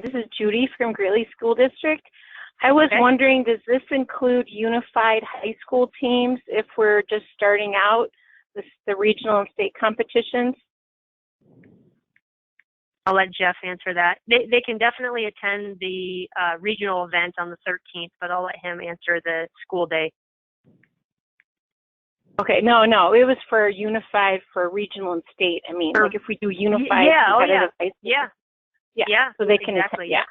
This is Judy from Greeley School District. I was wondering, does this include unified high school teams if we're just starting out the regional and state competitions? I'll let Jeff answer that. They can definitely attend the regional event on the 13th, but I'll let him answer the school day. Okay, no, it was for unified for regional and state. I mean, like if we do unified competitive high school. Yeah. So they can exactly. Yeah.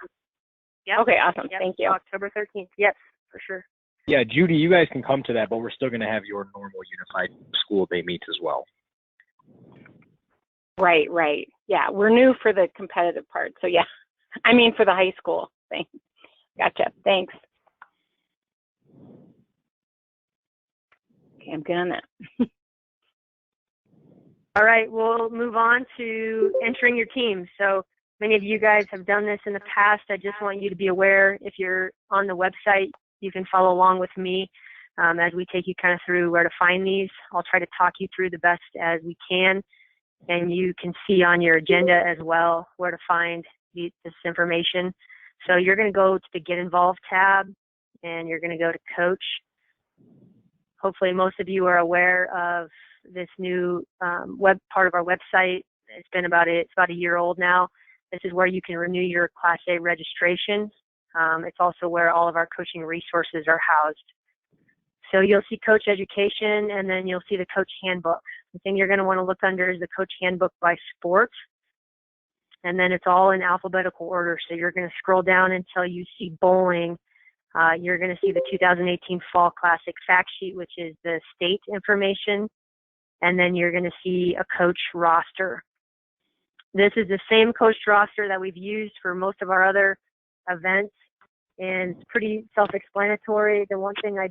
Okay, awesome. Yep. Thank you. October 13th. Yes, for sure. Yeah, Judy, you guys can come to that, but we're still going to have your normal unified school day meets as well. Right. Yeah, we're new for the competitive part. So yeah, I mean for the high school thing. Gotcha. Thanks. Okay, I'm good on that. All right, we'll move on to entering your team. So many of you guys have done this in the past. I just want you to be aware, if you're on the website, you can follow along with me as we take you kind of through where to find these. I'll try to talk you through the best as we can, and you can see on your agenda as well where to find this information. So you're going to go to the Get Involved tab, and you're going to go to Coach. Hopefully most of you are aware of this new web part of our website. It's about a year old now. This is where you can renew your Class A registration. It's also where all of our coaching resources are housed. So you'll see Coach Education, and then you'll see the Coach Handbook. The thing you're going to want to look under is the Coach Handbook by sport, and then it's all in alphabetical order. So you're going to scroll down until you see bowling. You're going to see the 2018 Fall Classic fact sheet, which is the state information, and then you're going to see a coach roster. This is the same coach roster that we've used for most of our other events, and it's pretty self-explanatory. The one thing I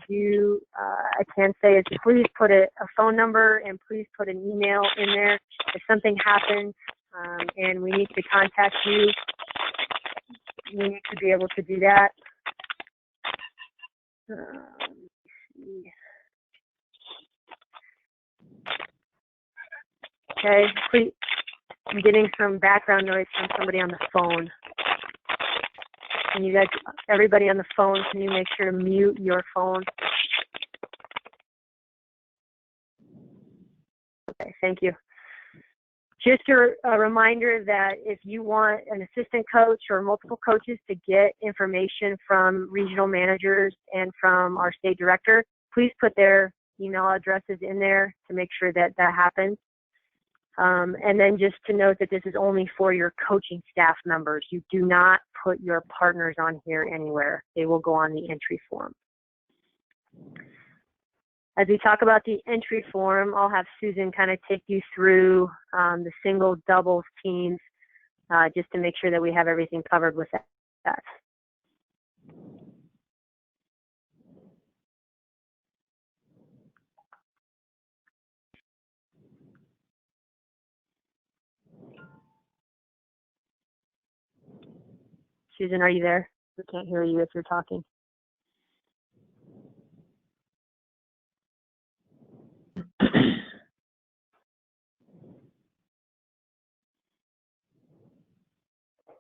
can say is please put a phone number and please put an email in there. If something happens and we need to contact you, we need to be able to do that. Okay, please. I'm getting some background noise from somebody on the phone. Can you guys, everybody on the phone, can you make sure to mute your phone? Okay, thank you. Just a reminder that if you want an assistant coach or multiple coaches to get information from regional managers and from our state director, please put their email addresses in there to make sure that happens. And then just to note that this is only for your coaching staff members. You do not put your partners on here anywhere. They will go on the entry form. As we talk about the entry form, I'll have Susan kind of take you through the single doubles teams just to make sure that we have everything covered with that. Susan, are you there? We can't hear you if you're talking.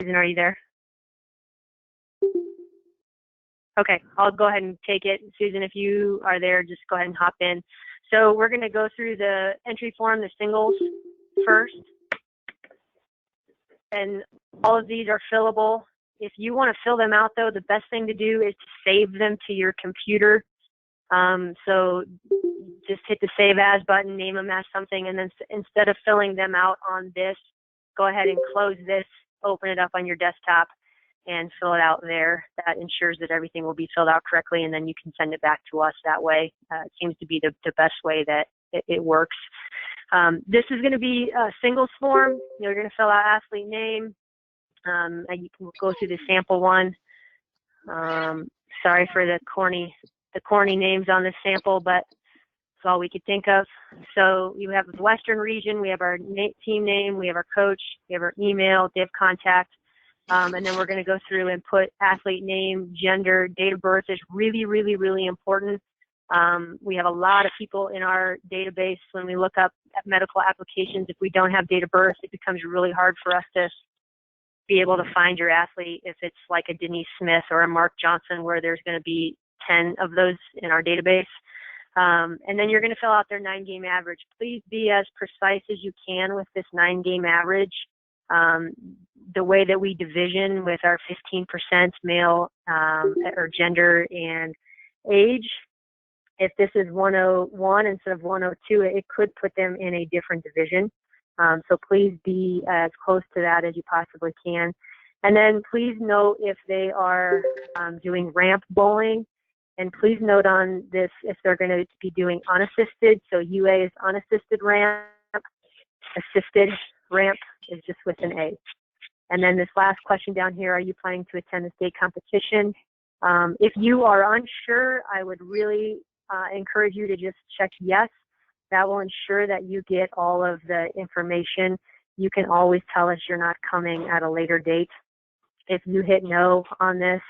Susan, are you there? Okay, I'll go ahead and take it. Susan, if you are there, just go ahead and hop in. So we're going to go through the entry form, the singles first. And all of these are fillable. If you want to fill them out, though, the best thing to do is to save them to your computer. So just hit the Save As button, name them as something, and then instead of filling them out on this, go ahead and close this, open it up on your desktop, and fill it out there. That ensures that everything will be filled out correctly, and then you can send it back to us that way. It seems to be the best way that it works. This is going to be a singles form. You're going to fill out athlete name. And you can go through the sample one. Sorry for the corny names on this sample, but it's all we could think of. So you have the Western region, we have our team name, we have our coach, we have our email, div contact, and then we're going to go through and put athlete name, gender, date of birth is really, really, really important. We have a lot of people in our database. When we look up at medical applications, if we don't have date of birth, it becomes really hard for us to be able to find your athlete if it's like a Denise Smith or a Mark Johnson, where there's going to be 10 of those in our database. And then you're going to fill out their 9-game average. Please be as precise as you can with this 9-game average. The way that we division with our 15% male or gender and age, if this is 101 instead of 102, it could put them in a different division. So please be as close to that as you possibly can. And then please note if they are doing ramp bowling. And please note on this if they're going to be doing unassisted. So UA is unassisted ramp. Assisted ramp is just with an A. And then this last question down here, are you planning to attend the state competition? If you are unsure, I would really encourage you to just check yes. That will ensure that you get all of the information. You can always tell us you're not coming at a later date. If you hit no on this,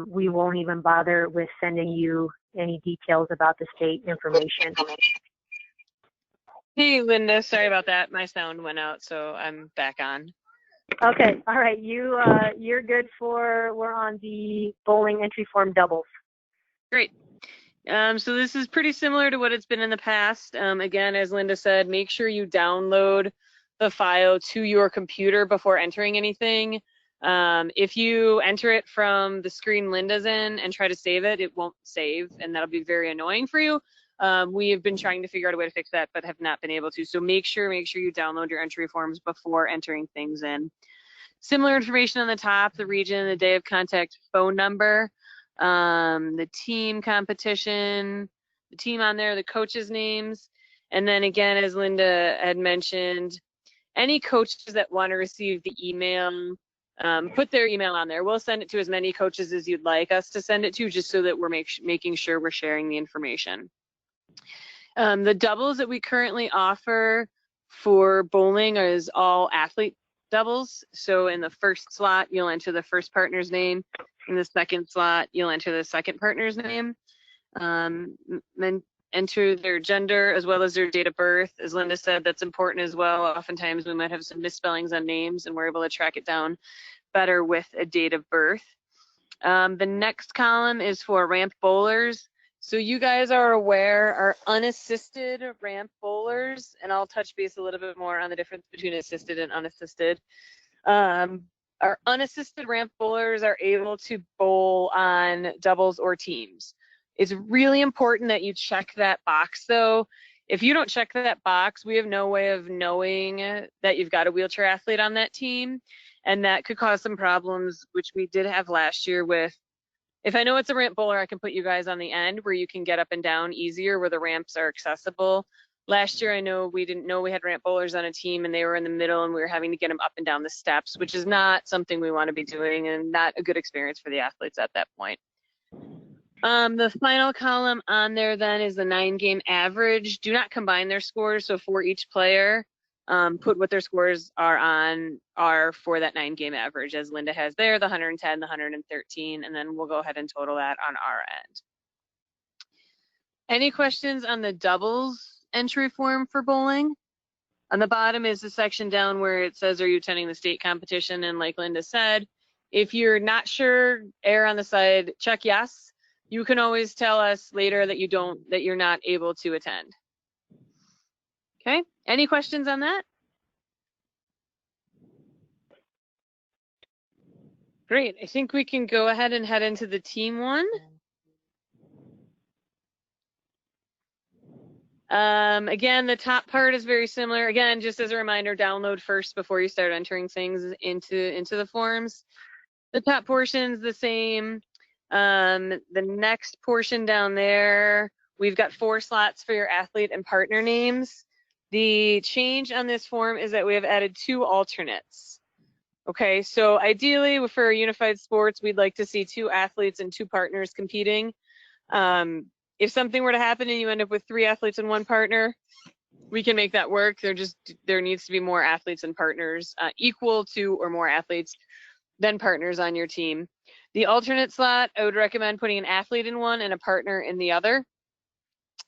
we won't even bother with sending you any details about the state information. Hey, Linda, sorry about that. My sound went out, so I'm back on. Okay, all right. You're good we're on the bowling entry form doubles. Great. So this is pretty similar to what it's been in the past. Again, as Linda said, make sure you download the file to your computer before entering anything. If you enter it from the screen Linda's in and try to save it, it won't save, and that'll be very annoying for you. We have been trying to figure out a way to fix that, but have not been able to. So make sure you download your entry forms before entering things in. Similar information on the top, the region, the day of contact, phone number, the team competition, the team on there, the coaches' names. And then again, as Linda had mentioned, any coaches that want to receive the email, put their email on there. We'll send it to as many coaches as you'd like us to send it to, just so that we're making sure we're sharing the information. The doubles that we currently offer for bowling is all athlete doubles. So in the first slot, you'll enter the first partner's name. In the second slot, you'll enter the second partner's name. Then enter their gender as well as their date of birth. As Linda said, that's important as well. Oftentimes we might have some misspellings on names, and we're able to track it down better with a date of birth. The next column is for ramp bowlers. So you guys are aware our unassisted ramp bowlers, and I'll touch base a little bit more on the difference between assisted and unassisted. Our unassisted ramp bowlers are able to bowl on doubles or teams. It's really important that you check that box though. If you don't check that box, we have no way of knowing that you've got a wheelchair athlete on that team, and that could cause some problems, which we did have last year with, if I know it's a ramp bowler, I can put you guys on the end where you can get up and down easier where the ramps are accessible. Last year, I know we didn't know we had ramp bowlers on a team and they were in the middle and we were having to get them up and down the steps, which is not something we want to be doing and not a good experience for the athletes at that point. The final column on there then is the 9-game average. Do not combine their scores. So for each player, put what their scores are for that 9-game average, as Linda has there, the 110, the 113, and then we'll go ahead and total that on our end. Any questions on the doubles entry form for bowling? On the bottom is the section down where it says, are you attending the state competition? And like Linda said, if you're not sure, err on the side, check yes. You can always tell us later that you're not able to attend. Okay, any questions on that? Great, I think we can go ahead and head into the team one. Again, the top part is very similar. Again, just as a reminder, download first before you start entering things into the forms. The top portion is the same. The next portion down there, we've got 4 slots for your athlete and partner names. The change on this form is that we have added 2 alternates. Okay, so ideally for unified sports, we'd like to see 2 athletes and 2 partners competing. If something were to happen and you end up with 3 athletes and 1 partner, we can make that work. There needs to be more athletes and partners, equal to or more athletes than partners on your team. The alternate slot, I would recommend putting an athlete in one and a partner in the other,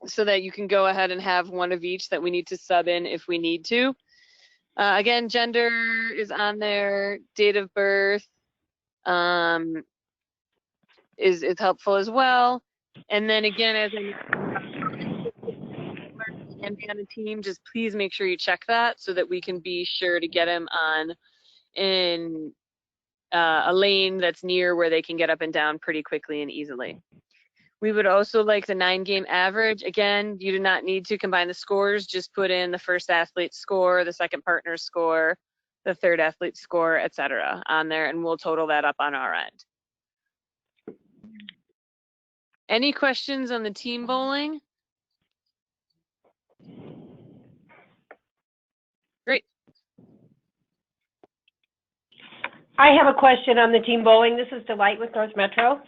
so that you can go ahead and have one of each that we need to sub in if we need to. Again, gender is on there. Date of birth is helpful as well. And then again, as I can be on a team, just please make sure you check that so that we can be sure to get him on in a lane that's near where they can get up and down pretty quickly and easily. We would also like the 9-game average. Again, you do not need to combine the scores. Just put in the first athlete's score, the second partner's score, the third athlete's score, etc. on there, and we'll total that up on our end. Any questions on the team bowling? Great. I have a question on the team bowling. This is Delight with North Metro.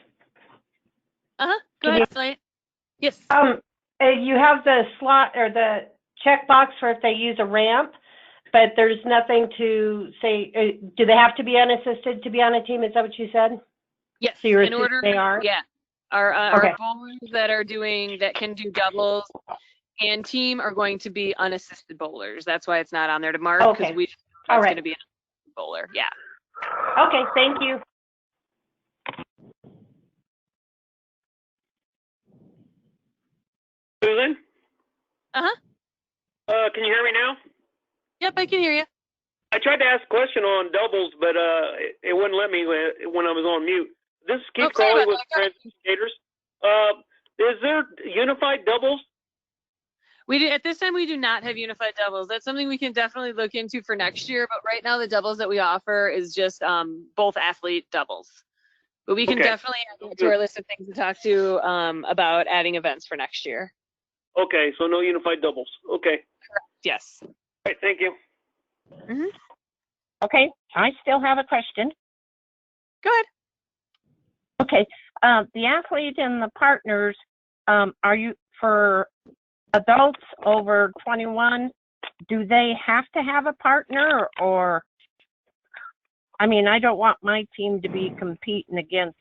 Go ahead, Slate. Yes. You have the slot or the checkbox for if they use a ramp, but there's nothing to say. Do they have to be unassisted to be on a team? Is that what you said? Yes. So you're in order, they are? Yeah. Our bowlers that can do doubles and team are going to be unassisted bowlers. That's why it's not on there to mark, because we All right. going to be an unassisted bowler. Yeah. Okay, thank you. Susan? Uh-huh. Can you hear me now? Yep, I can hear you. I tried to ask a question on doubles, but it wouldn't let me when I was on mute. This is Keith Crawley with Transition Skaters. Is there unified doubles? At this time, we do not have unified doubles. That's something we can definitely look into for next year. But right now, the doubles that we offer is just both athlete doubles. But we can definitely add it to our list of things to talk to about adding events for next year. Okay, so no unified doubles. Okay. Correct. Yes. All right, thank you. Mm-hmm. Okay, I still have a question. Go ahead. Okay, the athlete and the partners, are you, for adults over 21, do they have to have a partner, or, I mean, I don't want my team to be competing against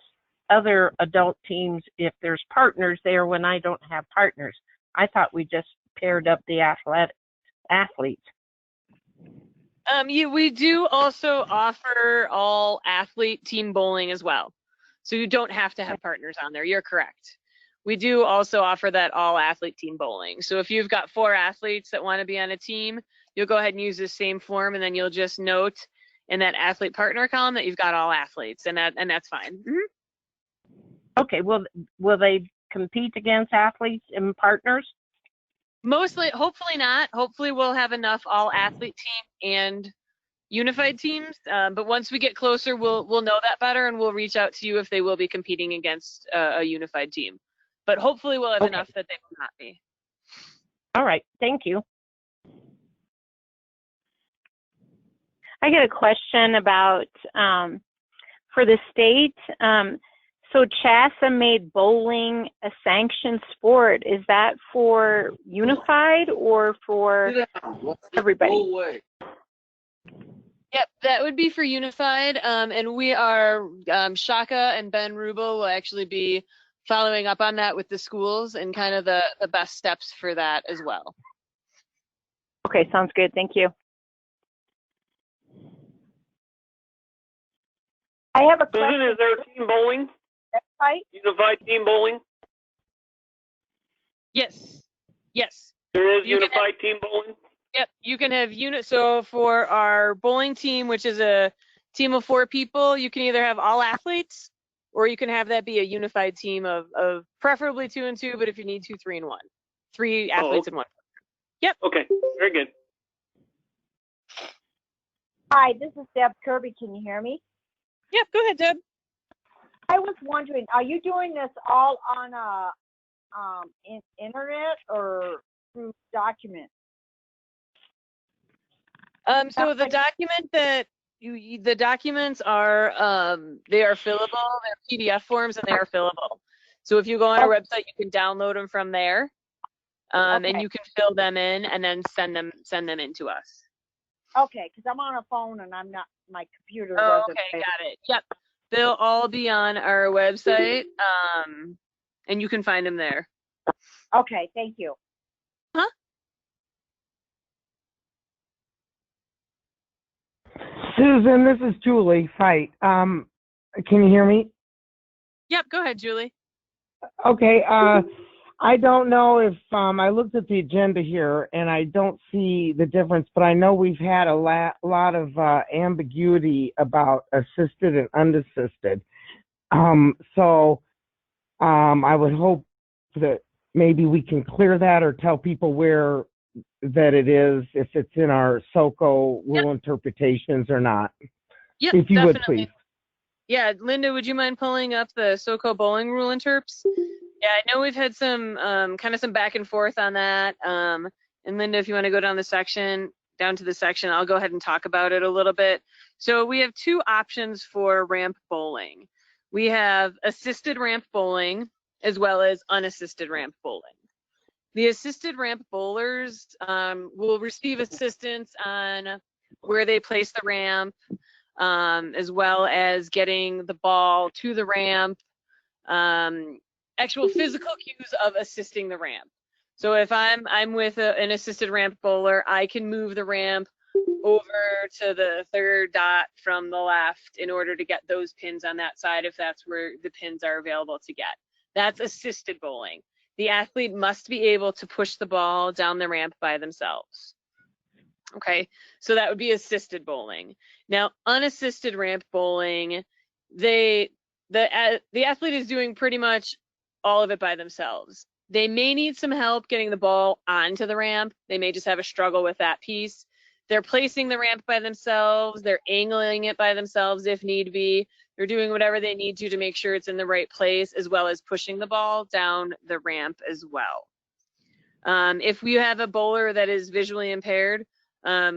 other adult teams if there's partners there when I don't have partners. I thought we just paired up the athletes. We do also offer all athlete team bowling as well. So you don't have to have partners on there. You're correct. We do also offer that all athlete team bowling. So if you've got 4 athletes that want to be on a team, you'll go ahead and use the same form, and then you'll just note in that athlete partner column that you've got all athletes, and that's fine. Mm-hmm. Okay, will they compete against athletes and partners? Mostly, hopefully not. Hopefully we'll have enough all athlete team and unified teams. But once we get closer, we'll know that better, and we'll reach out to you if they will be competing against a unified team. But hopefully we'll have enough that they will not be. All right, thank you. I get a question about for the state. So CHSAA made bowling a sanctioned sport. Is that for unified or for everybody? Yep, that would be for unified. And we are, Shaka and Ben Rubel will actually be following up on that with the schools and kind of the best steps for that as well. Okay, sounds good. Thank you. I have a question. Susan, is there team bowling? Right? Unified team bowling? Yes. Yes. There is unified team bowling? Yep, you can have so for our bowling team, which is a team of 4 people, you can either have all athletes, or you can have that be a unified team of preferably 2 and 2, but if you need 2, 3 and 1. 3 athletes and 1. Yep. Okay, very good. Hi, this is Deb Kirby. Can you hear me? Yep, go ahead, Deb. I was wondering, are you doing this all on internet or through document? So the document that the documents are they are fillable. They're PDF forms and they are fillable. So if you go on our website, you can download them from there, and you can fill them in and then send them in to us. Okay, because I'm on a phone and I'm not, my computer Oh, doesn't. okay, got it. Yep, they'll all be on our website, and you can find them there. Okay, thank you. Huh? Susan, this is Julie Fight. Can you hear me? Yep, go ahead, Julie. Okay. I don't know if I looked at the agenda here and I don't see the difference, but I know we've had a lot of ambiguity about assisted and unassisted. So I would hope that maybe we can clear that or tell people where that it is, if it's in our SOCO rule interpretations or not. Yep, if you definitely. would, please. Yeah, Linda, would you mind pulling up the SOCO bowling rule interps? Yeah, I know we've had some kind of some back and forth on that. And Linda, if you want to go down to the section, I'll go ahead and talk about it a little bit. So we have two options for ramp bowling. We have assisted ramp bowling as well as unassisted ramp bowling. The assisted ramp bowlers will receive assistance on where they place the ramp, as well as getting the ball to the ramp, actual physical cues of assisting the ramp. So if I'm with an assisted ramp bowler, I can move the ramp over to the third dot from the left in order to get those pins on that side if that's where the pins are available to get. That's assisted bowling. The athlete must be able to push the ball down the ramp by themselves. Okay, so that would be assisted bowling. Now, unassisted ramp bowling, the athlete is doing pretty much all of it by themselves. They may need some help getting the ball onto the ramp. They may just have a struggle with that piece. They're placing the ramp by themselves. They're angling it by themselves if need be. They're doing whatever they need to make sure it's in the right place, as well as pushing the ball down the ramp as well. If we have a bowler that is visually impaired,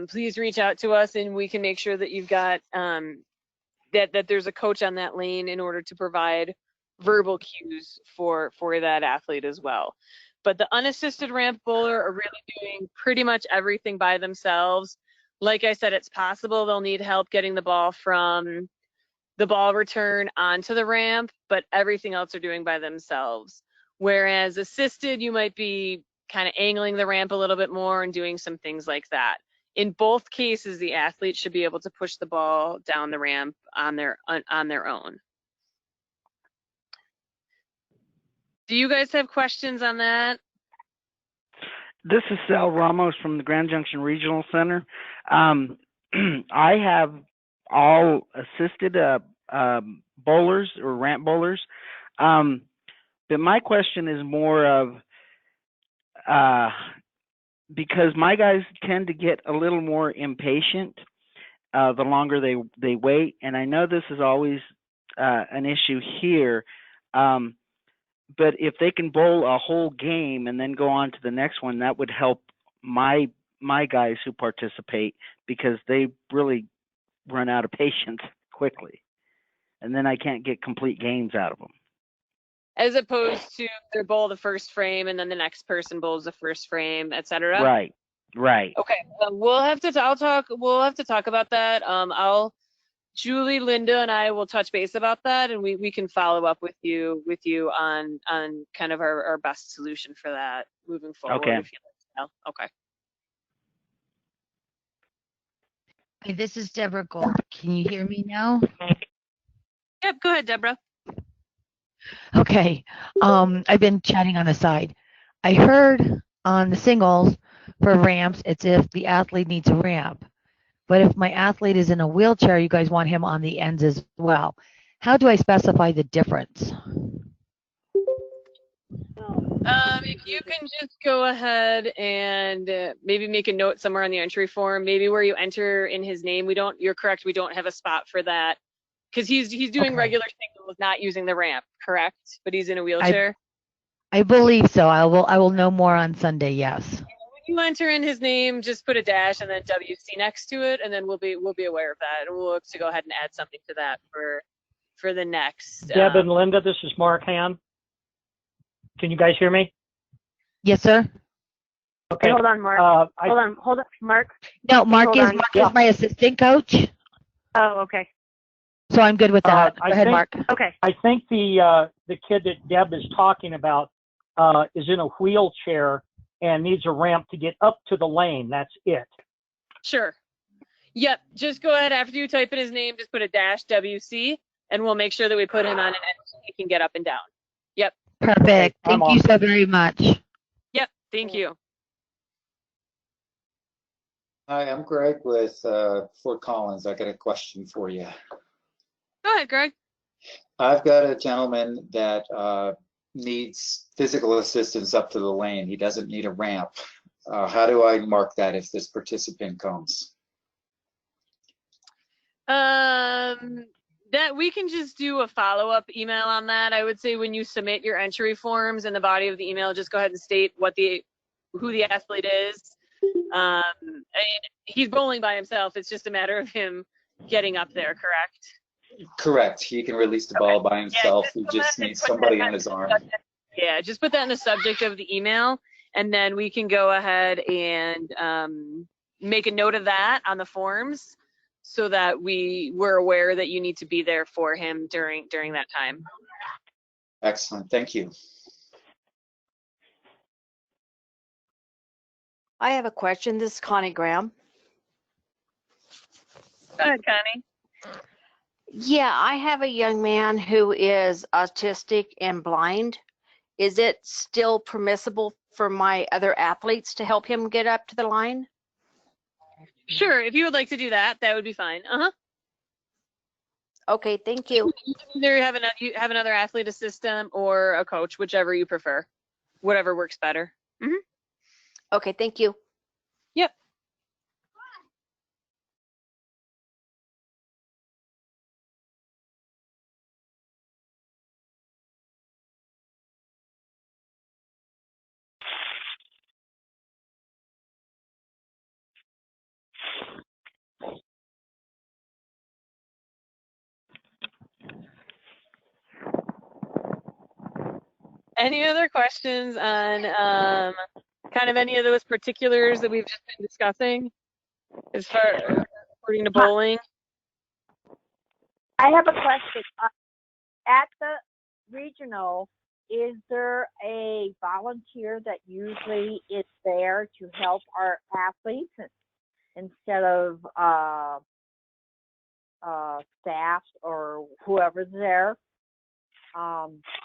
please reach out to us and we can make sure that you've got that there's a coach on that lane in order to provide verbal cues for that athlete as well. But the unassisted ramp bowler are really doing pretty much everything by themselves. Like I said, it's possible they'll need help getting the ball from the ball return onto the ramp, but everything else are doing by themselves. Whereas assisted, you might be kind of angling the ramp a little bit more and doing some things like that. In both cases, the athlete should be able to push the ball down the ramp on their own. Do you guys have questions on that? This is Sal Ramos from the Grand Junction Regional Center. I have all assisted bowlers or ramp bowlers, but my question is more of because my guys tend to get a little more impatient the longer they wait, and I know this is always an issue here. But if they can bowl a whole game and then go on to the next one, that would help my guys who participate, because they really run out of patience quickly, and then I can't get complete games out of them. As opposed to they bowl the first frame and then the next person bowls the first frame, etc. Right. Okay, we'll have to talk about that. Julie, Linda, and I will touch base about that, and we can follow up with you on kind of our best solution for that moving forward. Okay. If you'd like to know. Okay. Hi, this is Deborah Gold. Can you hear me now? Yep, go ahead, Deborah. Okay. I've been chatting on the side. I heard on the singles for ramps, it's if the athlete needs a ramp. But if my athlete is in a wheelchair, you guys want him on the ends as well. How do I specify the difference? If you can just go ahead and maybe make a note somewhere on the entry form, maybe where you enter in his name. You're correct, we don't have a spot for that because he's doing regular singles, not using the ramp, correct? But he's in a wheelchair. I believe so. I will know more on Sunday. Yes. When you enter in his name, just put a dash and then WC next to it, and then we'll be aware of that, and we'll look to go ahead and add something to that for the next. Deb and Linda, this is Mark Ham. Can you guys hear me? Yes, sir. Okay. Hold on, Mark. Hold on, Mark. No, Mark is my assistant coach. Oh, okay. So I'm good with that. Go ahead, Mark. Okay. I think the kid that Deb is talking about is in a wheelchair and needs a ramp to get up to the lane. That's it. Sure. Yep, just go ahead after you type in his name, just put a -WC, and we'll make sure that we put him on an end so he can get up and down. Yep. Perfect. Thank you so very much. Yep, thank you. Hi, I'm Greg with Fort Collins. I got a question for you. Go ahead, Greg. I've got a gentleman that needs physical assistance up to the lane. He doesn't need a ramp. How do I mark that if this participant comes? That we can just do a follow-up email on that. I would say when you submit your entry forms in the body of the email, just go ahead and state who the athlete is. I mean, he's bowling by himself. It's just a matter of him getting up there, correct? Correct. He can release the ball by himself. He just needs somebody on his arm. Yeah, just put that in the subject of the email, and then we can go ahead and make a note of that on the forms so that we're aware that you need to be there for him during that time. Excellent. Thank you. I have a question. This is Connie Graham. Go ahead, Connie. Yeah, I have a young man who is autistic and blind. Is it still permissible for my other athletes to help him get up to the line? Sure, if you would like to do that, that would be fine. Okay, thank you. You can either have another athlete assistant or a coach, whichever you prefer. Whatever works better. Okay, thank you. Yep. Any other questions on kind of any of those particulars that we've just been discussing as far according to bowling? I have a question. At the regional, is there a volunteer that usually is there to help our athletes instead of staff or whoever's there?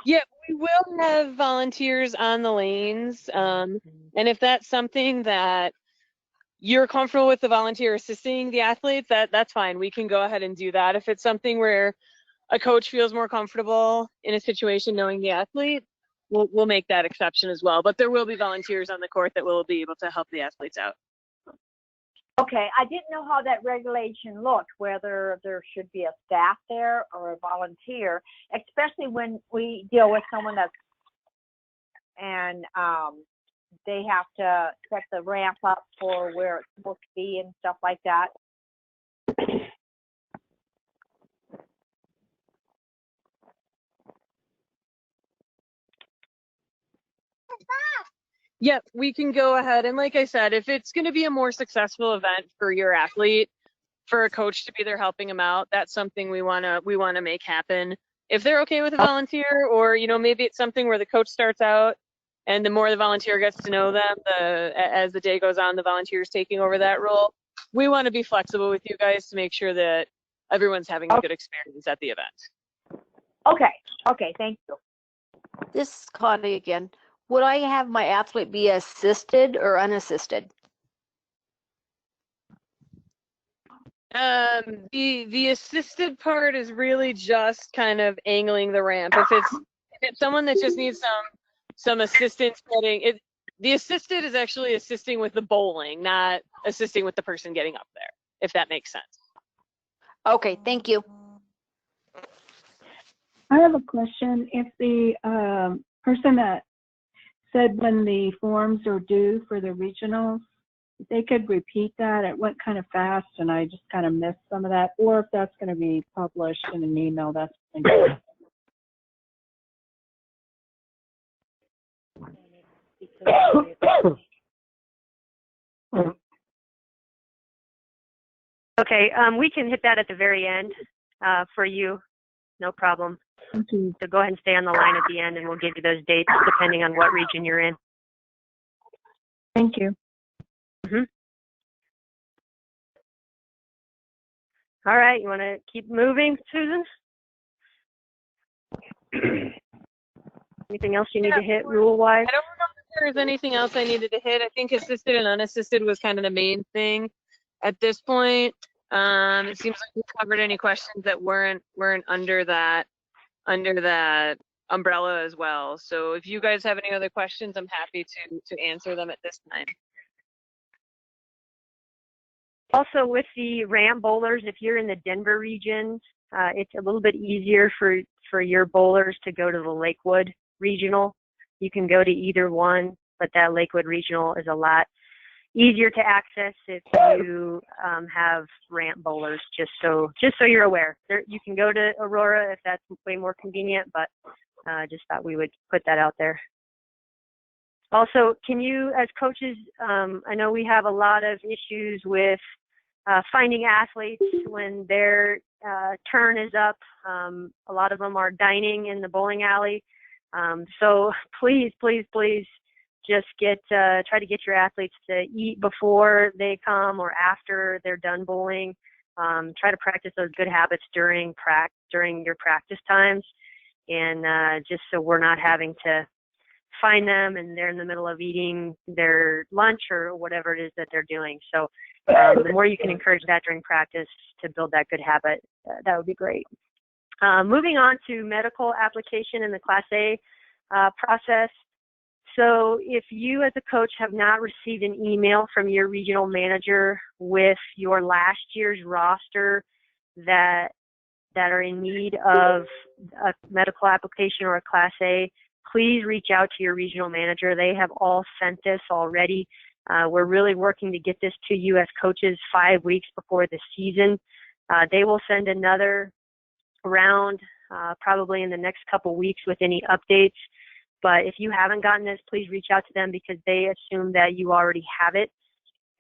Yeah, we will have volunteers on the lanes. And if that's something that you're comfortable with the volunteer assisting the athletes, that's fine. We can go ahead and do that. If it's something where a coach feels more comfortable in a situation knowing the athlete, we'll make that exception as well. But there will be volunteers on the court that will be able to help the athletes out. Okay, I didn't know how that regulation looked, whether there should be a staff there or a volunteer, especially when we deal with someone that's, and they have to set the ramp up for where it's supposed to be and stuff like that. Yep, we can go ahead. And like I said, if it's going to be a more successful event for your athlete, for a coach to be there helping them out, that's something we want to make happen. If they're okay with a volunteer, or maybe it's something where the coach starts out and the more the volunteer gets to know them, as the day goes on, the volunteer is taking over that role. We want to be flexible with you guys to make sure that everyone's having a good experience at the event. Okay, thank you. This is Connie again. Would I have my athlete be assisted or unassisted? The assisted part is really just kind of angling the ramp. If it's someone that just needs some assistance getting it, the assisted is actually assisting with the bowling, not assisting with the person getting up there, if that makes sense. Okay, thank you. I have a question. If the person that said when the forms are due for the regionals, if they could repeat that. It went kind of fast and I just kind of missed some of that. Or if that's going to be published in an email, that's fine. Okay, we can hit that at the very end for you. No problem. So go ahead and stay on the line at the end and we'll give you those dates depending on what region you're in. Thank you. Mm-hmm. All right, you want to keep moving, Susan? Anything else you need to hit rule-wise? I don't remember if there was anything else I needed to hit. I think assisted and unassisted was kind of the main thing at this point. It seems like we covered any questions that weren't under that umbrella as well. So if you guys have any other questions, I'm happy to answer them at this time. Also, with the ramp bowlers, if you're in the Denver region, it's a little bit easier for your bowlers to go to the Lakewood regional. You can go to either one, but that Lakewood regional is a lot easier to access if you have ramp bowlers. Just so you're aware, you can go to Aurora if that's way more convenient, but just thought we would put that out there. Also, can you, as coaches, I know we have a lot of issues with finding athletes when their turn is up. A lot of them are dining in the bowling alley. So please, please, please just try to get your athletes to eat before they come or after they're done bowling. Try to practice those good habits during your practice times, and just so we're not having to find them and they're in the middle of eating their lunch or whatever it is that they're doing. So the more you can encourage that during practice to build that good habit, that would be great. Moving on to medical application in the Class A process. So if you as a coach have not received an email from your regional manager with your last year's roster that are in need of a medical application or a Class A, please reach out to your regional manager. They have all sent this already. We're really working to get this to you as coaches 5 weeks before the season. They will send another round probably in the next couple weeks with any updates. But if you haven't gotten this, please reach out to them because they assume that you already have it.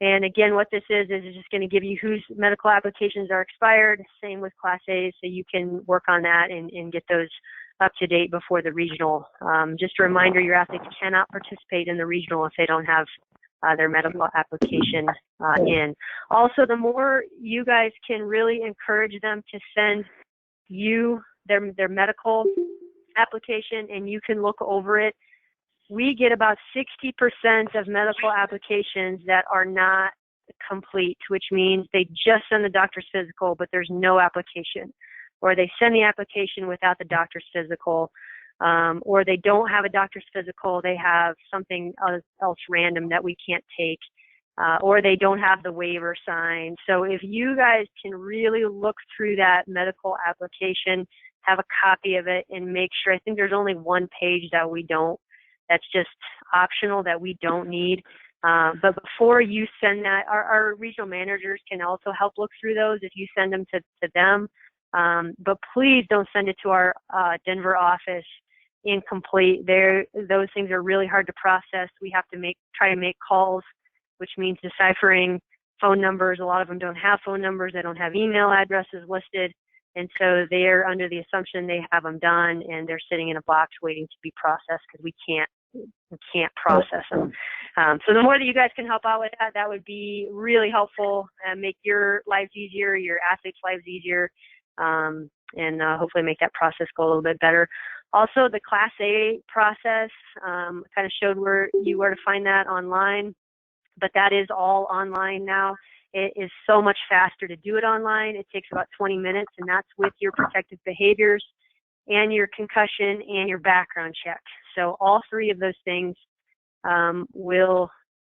And again, what this is just going to give you whose medical applications are expired, same with Class A, so you can work on that and get those up to date before the regional. Just a reminder, your athletes cannot participate in the regional if they don't have their medical application in. Also, the more you guys can really encourage them to send you their medical application and you can look over it, we get about 60% of medical applications that are not complete, which means they just send the doctor's physical, but there's no application. Or they send the application without the doctor's physical, or they don't have a doctor's physical, they have something else random that we can't take, or they don't have the waiver signed. So if you guys can really look through that medical application, have a copy of it, and make sure, I think there's only one page that's just optional that we don't need. But before you send that, our regional managers can also help look through those if you send them to them. But please don't send it to our Denver office incomplete. Those things are really hard to process. We have to try to make calls, which means deciphering phone numbers. A lot of them don't have phone numbers. They don't have email addresses listed. And so they're under the assumption they have them done and they're sitting in a box waiting to be processed because we can't process them. So the more that you guys can help out with that would be really helpful and make your lives easier, your athletes' lives easier, and hopefully make that process go a little bit better. Also, the Class A process, kind of showed where you were to find that online, but that is all online now. It is so much faster to do it online. It takes about 20 minutes, and that's with your protective behaviors and your concussion and your background check. So all three of those things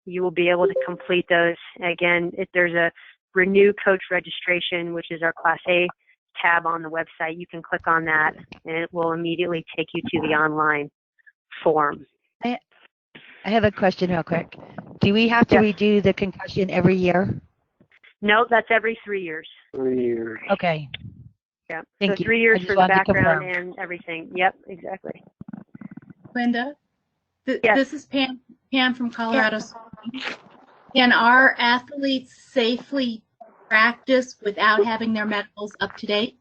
you will be able to complete those. Again, if there's a renew coach registration, which is our Class A tab on the website, you can click on that and it will immediately take you to the online form. I have a question real quick. Do we have to redo the concussion every year? No, that's every 3 years. 3 years. Okay. Yeah. Thank so you. 3 years I just for the wanted to background confirm. and everything. Yep, exactly. Linda, Yes. this is Pam from Colorado Springs. Can our athletes safely practice without having their medicals up to date?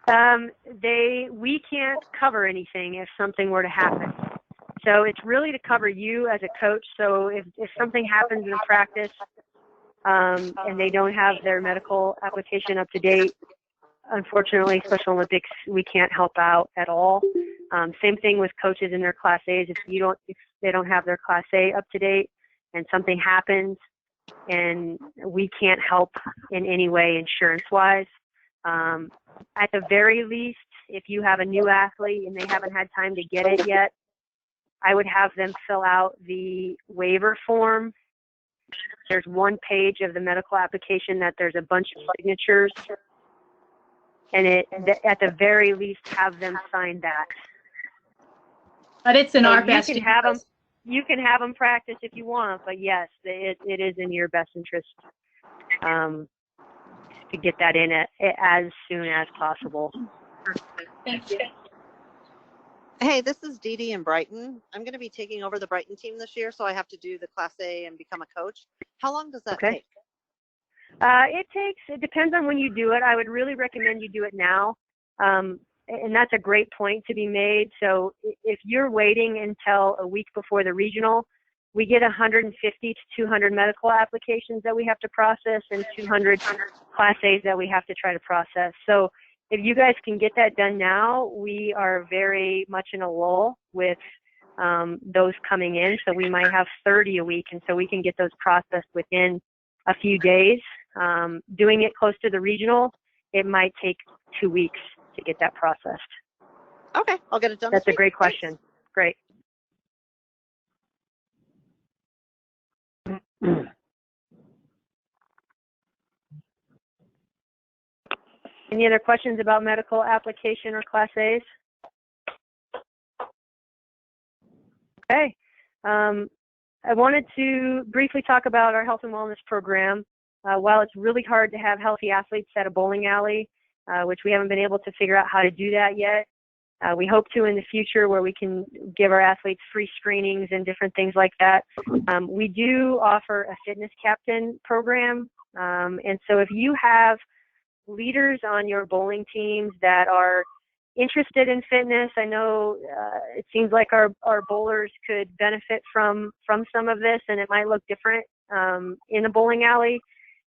We can't cover anything if something were to happen. So it's really to cover you as a coach. So if something happens in practice, and they don't have their medical application up to date, unfortunately, Special Olympics, we can't help out at all. Same thing with coaches in their Class A's. If they don't have their Class A up to date and something happens and we can't help in any way insurance-wise, at the very least, if you have a new athlete and they haven't had time to get it yet, I would have them fill out the waiver form. There's one page of the medical application that there's a bunch of signatures, and at the very least have them sign that. But it's in So our best you can have them practice if you want, but yes, it is in your best interest to get that in as soon as possible. Thank you. Hey, this is Dee Dee in Brighton. I'm going to be taking over the Brighton team this year, so I have to do the Class A and become a coach. How long does that take? It depends on when you do it. I would really recommend you do it now. And that's a great point to be made. So if you're waiting until a week before the regional, we get 150 to 200 medical applications that we have to process and 200 Class A's that we have to try to process. So if you guys can get that done now, we are very much in a lull with those coming in. So we might have 30 a week, and so we can get those processed within a few days. Doing it close to the regional, it might take 2 weeks to get that processed. Okay, I'll get it done. That's a great question. Great. Any other questions about medical application or Class A's? Okay. I wanted to briefly talk about our health and wellness program. While it's really hard to have healthy athletes at a bowling alley, which we haven't been able to figure out how to do that yet, we hope to in the future, where we can give our athletes free screenings and different things like that. We do offer a fitness captain program. And so if you have leaders on your bowling teams that are interested in fitness, I know it seems like our bowlers could benefit from some of this, and it might look different in a bowling alley.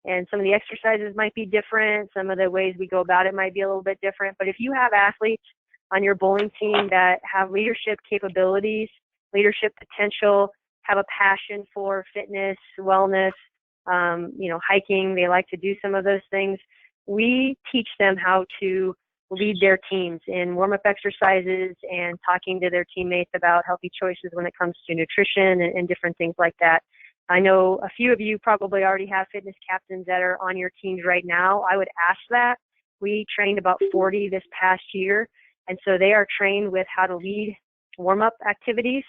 And some of the exercises might be different. Some of the ways we go about it might be a little bit different. But if you have athletes on your bowling team that have leadership capabilities, leadership potential, have a passion for fitness, wellness, hiking, they like to do some of those things, we teach them how to lead their teams in warm-up exercises and talking to their teammates about healthy choices when it comes to nutrition and different things like that. I know a few of you probably already have fitness captains that are on your teams right now. I would ask that. We trained about 40 this past year, and so they are trained with how to lead warm-up activities.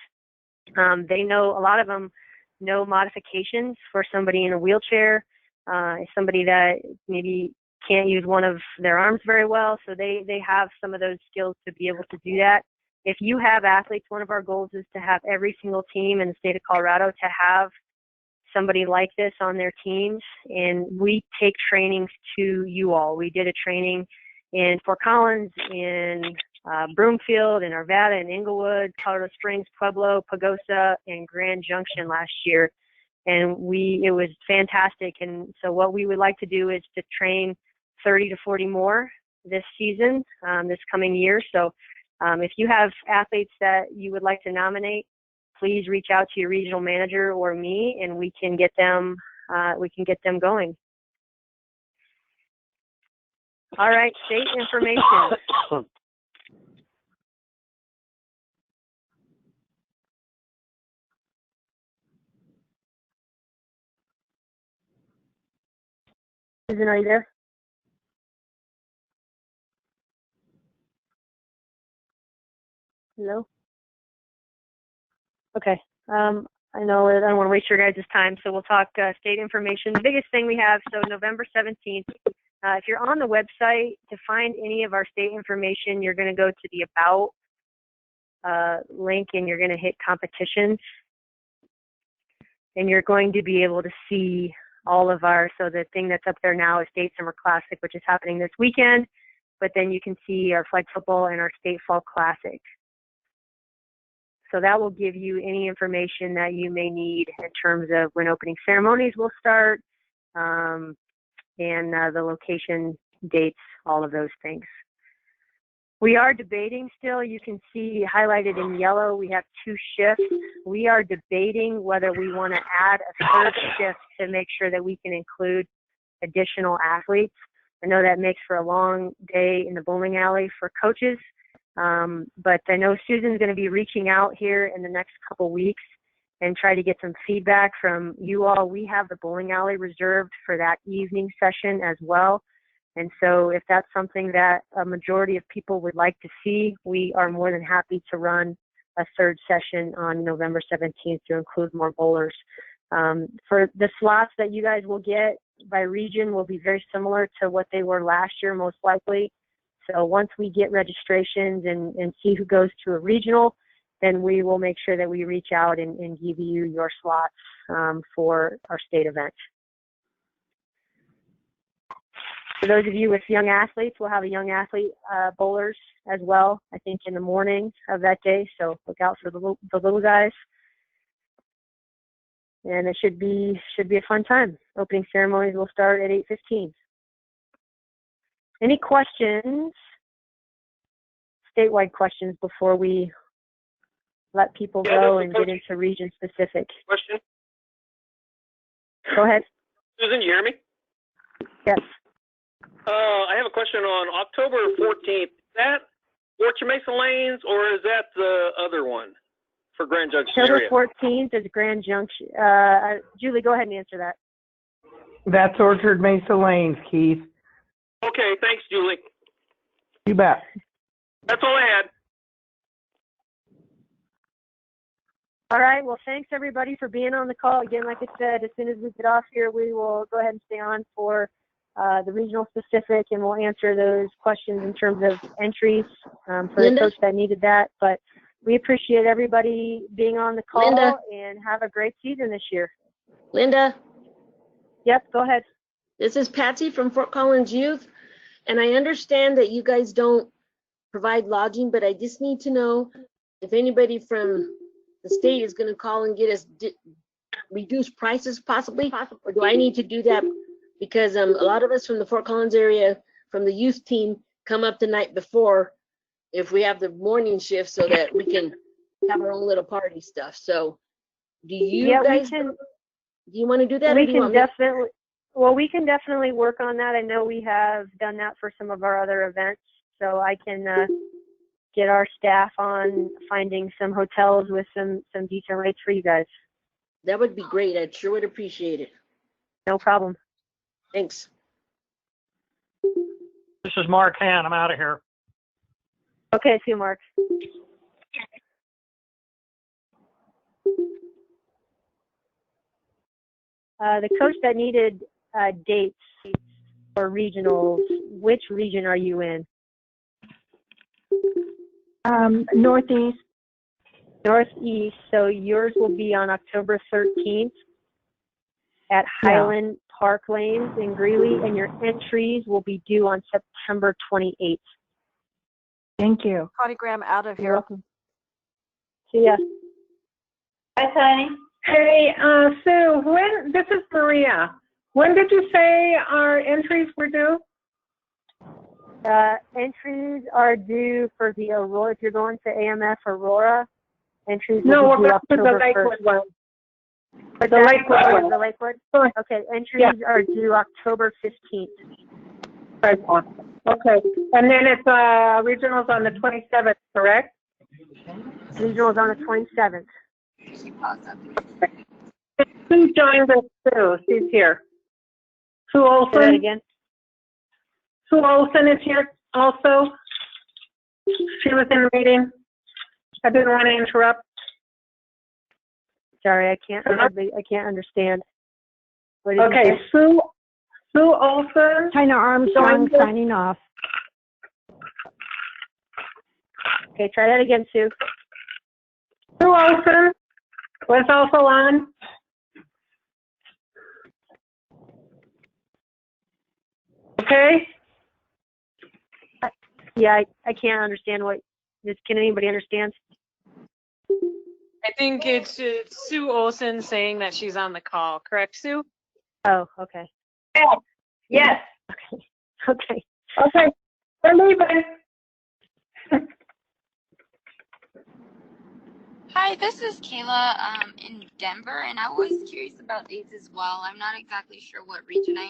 They know, a lot of them know modifications for somebody in a wheelchair, somebody that maybe can't use one of their arms very well, so they have some of those skills to be able to do that. If you have athletes, one of our goals is to have every single team in the state of Colorado to have somebody like this on their teams, and we take trainings to you all. We did a training in Fort Collins, in Broomfield, in Arvada, in Inglewood, Colorado Springs, Pueblo, Pagosa, and Grand Junction last year, and it was fantastic. And so what we would like to do is to train 30 to 40 more this season, this coming year. So if you have athletes that you would like to nominate, please reach out to your regional manager or me, and we can get them going. All right, state information. Susan, are you there? Hello? Okay. I know I don't want to waste your guys' time, so we'll talk state information. The biggest thing we have, so November 17th, if you're on the website, to find any of our state information, you're going to go to the About link, and you're going to hit competitions. And you're going to be able to see all of so the thing that's up there now is State Summer Classic, which is happening this weekend, but then you can see our flag football and our State Fall Classic. So that will give you any information that you may need in terms of when opening ceremonies will start, and the location, dates, all of those things. We are debating still. You can see highlighted in yellow, we have 2 shifts. We are debating whether we want to add a 3rd shift to make sure that we can include additional athletes. I know that makes for a long day in the bowling alley for coaches, but I know Susan's going to be reaching out here in the next couple weeks and try to get some feedback from you all. We have the bowling alley reserved for that evening session as well. And so if that's something that a majority of people would like to see, we are more than happy to run a 3rd session on November 17th to include more bowlers. For the slots that you guys will get by region will be very similar to what they were last year, most likely. So once we get registrations and see who goes to a regional, then we will make sure that we reach out and give you your slots for our state event. For those of you with young athletes, we'll have a young athlete bowlers as well, I think in the morning of that day. So look out for the little guys. And it should be a fun time. Opening ceremonies will start at 8:15. Any questions, statewide questions, before we let people go and get into region specific? Question. Go ahead. Susan, you hear me? Yes. I have a question on October 14th. Is that Orchard Mesa Lanes or is that the other one for Grand Junction October area? 14th is Grand Junction. Julie, go ahead and answer that. That's Orchard Mesa Lanes, Keith. Okay, thanks, Julie. You bet. That's all I had. All right. Well, thanks everybody for being on the call. Again, like I said, as soon as we get off here, we will go ahead and stay on for the regional specific, and we'll answer those questions in terms of entries for the coach that needed that. But we appreciate everybody being on the call and have a great season this year. Linda? Yep, go ahead. This is Patsy from Fort Collins Youth, and I understand that you guys don't provide lodging, but I just need to know if anybody from the state is going to call and get us reduced prices possibly, or do I need to do that? Because a lot of us from the Fort Collins area, from the youth team, come up the night before if we have the morning shift so that we can have our own little party stuff. So do you guys, do you want to do that? We can definitely, well, we can definitely work on that. I know we have done that for some of our other events. So I can get our staff on finding some hotels with some decent rates for you guys. That would be great. I sure would appreciate it. No problem. Thanks. This is Mark Han. I'm out of here. Okay, see you, Mark. The coach that needed dates for regionals, which region are you in? Northeast. Northeast. So yours will be on October 13th at Highland Park Lanes in Greeley, and your entries will be due on September 28th. Thank you. Connie Graham out of here. You're welcome. See ya. Hi, Connie. Hey, Sue, this is Maria. When did you say our entries were due? Entries are due for the Aurora. If you're going to AMF Aurora, entries will No, be due we're for the October Lakewood 1st. one. But The Lakewood one. The Lakewood? Okay, entries are due October 15th. Okay, and then it's regionals on the 27th, correct? Regionals on the 27th. Who joined us too? She's here. Sue Olson. Say that again. Sue Olson is here also. She was in the meeting. I didn't want to interrupt. Sorry, I can't understand. What did you Okay, say? Sue Olson. Tina Armstrong signing off. Okay, try that again, Sue. Sue Olson was also on. Okay. Yeah, I can't understand can anybody understand? I think it's Sue Olson saying that she's on the call. Correct, Sue? Oh, okay. Yes. Okay. Okay. We're leaving. Hi, this is Kayla in Denver, and I was curious about dates as well. I'm not exactly sure what region I am